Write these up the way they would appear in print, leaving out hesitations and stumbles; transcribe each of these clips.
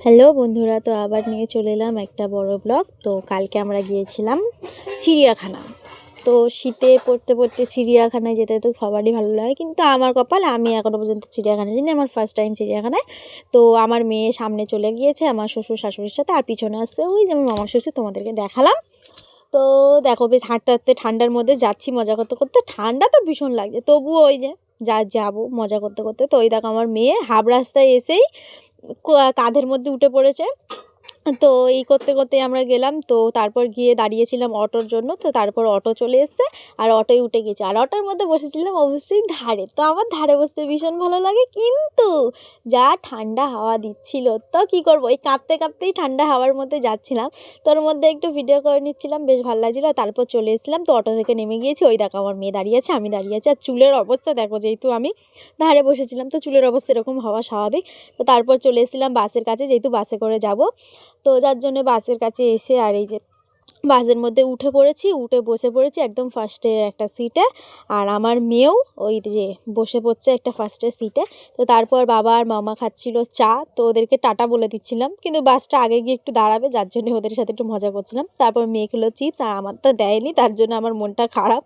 Hello বন্ধুরা, তো আবার নিয়ে চলে এলাম একটা বড় ব্লগ। তো কালকে আমরা গিয়েছিলাম চিড়িয়াখানা। তো শীতে পড়তে পড়তে চিড়িয়াখানায় যেতে তো সবারই ভালো লাগে, কিন্তু আমার কপাল, আমি এখনও পর্যন্ত চিড়িয়াখানায় যাইনি। আমার ফার্স্ট টাইম চিড়িয়াখানায়। তো আমার মেয়ে সামনে চলে গিয়েছে আমার শ্বশুর শাশুড়ির সাথে, আর পিছনে আসছে ওই যেমন মামা শ্বশুর, তোমাদেরকে দেখালাম। তো দেখো, বেশ হাঁটতে হাঁটতে ঠান্ডার মধ্যে যাচ্ছি, মজা করতে করতে। ঠান্ডা তো ভীষণ লাগছে, তবুও ওই যে যাবো মজা করতে করতে। তো ওই দেখো আমার মেয়ে হাফ রাস্তায় এসেই কাঁধের মধ্যে উঠে পড়েছে। তো এই করতে করতে আমরা গেলাম। তো তারপর গিয়ে দাঁড়িয়েছিলাম অটোর জন্য। তো তারপর অটো চলে এসেছে, আর অটোয় উঠে গেছি, আর অটোর মধ্যে বসেছিলাম অবশ্যই ধারে। তো আমার ধারে বসতে ভীষণ ভালো লাগে, কিন্তু যা ঠান্ডা হাওয়া দিচ্ছিল, তো কি করব, এই কাঁপতে কাঁপতেই ঠান্ডা হাওয়ার মধ্যে যাচ্ছিলাম। তোর মধ্যে একটু ভিডিও করে নিচ্ছিলাম, বেশ ভালো লাগছিল। তারপর চলে এসেছিলাম, তো অটো থেকে নেমে গিয়েছি। ওই দেখো আমার মেয়ে দাঁড়িয়ে আছে, আমি দাঁড়িয়ে আছি, আর চুলের অবস্থা দেখো, যেহেতু আমি ধারে বসেছিলাম তো চুলের অবস্থা এরকম হওয়া স্বাভাবিক। তো তারপর চলে এসেছিলাম বাসের কাছে, যেহেতু বাসে করে যাব। তো যার জন্য বাসের কাছে এসে, আর এই যে বাসের মধ্যে উঠে পড়েছি, উঠে বসে পড়েছি একদম ফার্স্টে একটা সিটে। আর আমার মেয়েও ওই যে বসে পড়ছে একটা ফার্স্টের সিটে। তো তারপর বাবা আর মামা খাচ্ছিল চা, তো ওদেরকে টাটা বলে দিচ্ছিলাম, কিন্তু বাসটা আগে গিয়ে একটু দাঁড়াবে, যার জন্য ওদের সাথে একটু মজা করছিলাম। তারপর মেয়ে খেলো চিপস, আর আমার তো দেয়নি, তার জন্য আমার মনটা খারাপ।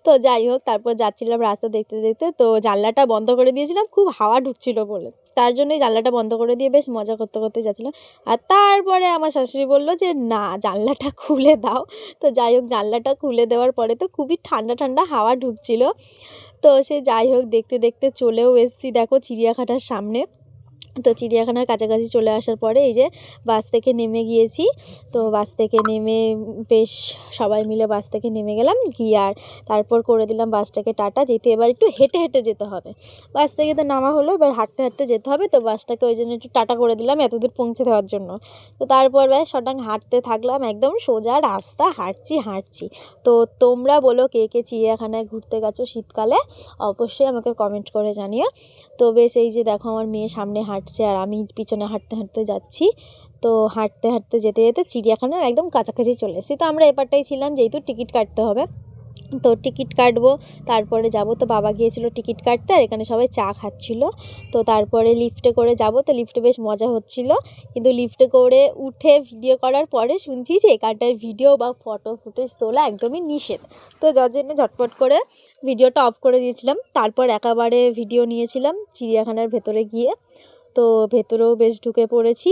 তো যাই হোক, তারপর যাচ্ছিলাম রাস্তা দেখতে দেখতে, তো জানলাটা বন্ধ করে দিয়েছিলাম, খুব হাওয়া ঢুকছিল বলে, তার জন্যই জানলাটা বন্ধ করে দিয়ে বেশ মজা করতে করতে যাচ্ছিলাম। আর তারপরে আমার শাশুড়ি বলল যে না, জানলাটা খুলে দাও। তো যাই হোক, জানলাটা খুলে দেওয়ার পরে তো খুবই ঠান্ডা ঠান্ডা হাওয়া ঢুকছিল। তো সে যাই হোক, দেখতে দেখতে চলেও এসেছি দেখো চিড়িয়াখানার সামনে। তো চিড়িয়াখানার কাছাকাছি চলে আসার পরে এই যে বাস থেকে নেমে গিয়েছি। তো বাস থেকে নেমে বেশ সবাই মিলে বাস থেকে নেমে গেলাম, গিয়ে আর তারপর করে দিলাম বাসটাকে টাটা, যেহেতু এবার একটু হেঁটে হেঁটে যেতে হবে। বাস থেকে তো নামা হলো, এবার হাঁটতে হাঁটতে যেতে হবে, তো বাসটাকে ওই জন্য একটু টাটা করে দিলাম এতদূর পৌঁছে দেওয়ার জন্য। তো তারপর ব্যাস শটাং হাঁটতে থাকলাম, একদম সোজা রাস্তা, হাঁটছি হাঁটছি। তো তোমরা বলো, কে কে চিড়িয়াখানায় ঘুরতে গেছো শীতকালে, অবশ্যই আমাকে কমেন্ট করে জানিও। তো বেশ এই যে দেখো আমার মেয়ে সামনে হাঁটছে, আর আমি পিছনে হাঁটতে হাঁটতে যাচ্ছি। তো হাঁটতে হাঁটতে যেতে যেতে চিড়িয়াখানার একদম কাছাকাছি চলে এসেছি। তো আমরা এপারটাই ছিলাম, যেহেতু টিকিট কাটতে হবে, তো টিকিট কাটবো, তারপরে যাব। তো বাবা গিয়েছিল টিকিট কাটতে, আর এখানে সবাই চা খাচ্ছিল। তো তারপরে লিফটে করে যাব, তো লিফটে বেশ মজা হচ্ছিল, কিন্তু লিফটে করে উঠে ভিডিও করার পরে শুনছি যে এখানটায় ভিডিও বা ফটো ফুটেজ তোলা একদমই নিষেধ। তো যার জন্য ঝটপট করে ভিডিওটা অফ করে দিয়েছিলাম, তারপর একেবারে ভিডিও নিয়েছিলাম চিড়িয়াখানার ভেতরে গিয়ে। তো ভেতরেও বেশ ঢুকে পড়েছি,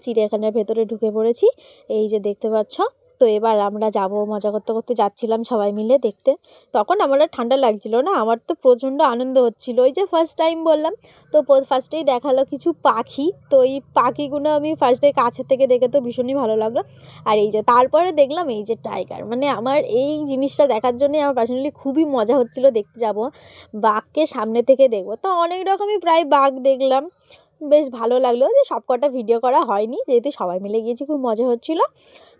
চিড়িয়াখানার ভেতরে ঢুকে পড়েছি, এই যে দেখতে পাচ্ছ। তো এবার আমরা যাব, মজা করতে করতে যাচ্ছিলাম সবাই মিলে দেখতে। তখন আমার আর ঠান্ডা লাগছিল না, আমার তো প্রচণ্ড আনন্দ হচ্ছিল, ওই যে ফার্স্ট টাইম বললাম। তো ফার্স্টেই দেখালো কিছু পাখি, তো এই পাখিগুলো আমি ফার্স্টে কাছে থেকে দেখে তো ভীষণই ভালো লাগলো। আর এই যে তারপরে দেখলাম এই যে টাইগার, মানে আমার এই জিনিসটা দেখার জন্যই আমার পার্সোনালি খুবই মজা হচ্ছিল, দেখতে যাব, বাঘকে সামনে থেকে দেখবো। তো অনেক রকমই প্রায় বাঘ দেখলাম, বেশ ভালো লাগলো। যে সব কটা ভিডিও করা হয়নি, যেহেতু সবাই মিলে গিয়েছি, খুব মজা হচ্ছিলো।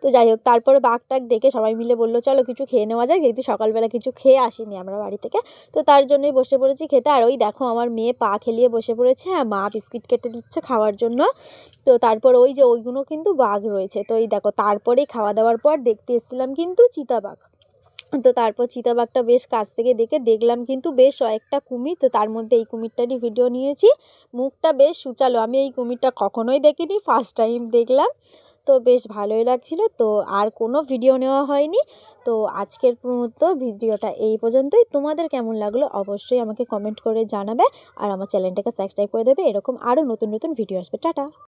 তো যাই হোক, তারপরে বাঘ টাঘ দেখে সবাই মিলে বললো চলো কিছু খেয়ে নেওয়া যায়, যেহেতু সকালবেলা কিছু খেয়ে আসিনি আমরা বাড়ি থেকে। তো তার জন্যই বসে পড়েছি খেতে। আর ওই দেখো আমার মেয়ে পা খেলিয়ে বসে পড়েছে, আর মা বিস্কিট কেটে দিচ্ছে খাওয়ার জন্য। তো তারপর ওই যে ওইগুলো কিন্তু বাঘ রয়েছে, তো এই দেখো তারপরেই খাওয়া দাওয়ার পর দেখতে এসেছিলাম কিন্তু চিতাবাঘ। তো তারপর চিতাবাঘটা বেশ কাছ থেকে দেখলাম কিন্তু বেশ কয়েকটা কুমির, তো তার মধ্যে এই কুমিরটারই ভিডিও নিয়েছি। মুখটা বেশ সুচালো, আমি এই কুমিরটা কখনোই দেখিনি, ফার্স্ট টাইম দেখলাম। তো বেশ ভালোই লাগছিল। তো আর কোনো ভিডিও নেওয়া হয়নি। তো আজকের মতো ভিডিওটা এই পর্যন্তই। তোমাদের কেমন লাগলো অবশ্যই আমাকে কমেন্ট করে জানাবে, আর আমার চ্যানেলটাকে সাবস্ক্রাইব করে দেবে, এরকম আরও নতুন নতুন ভিডিও আসবে। টাটা।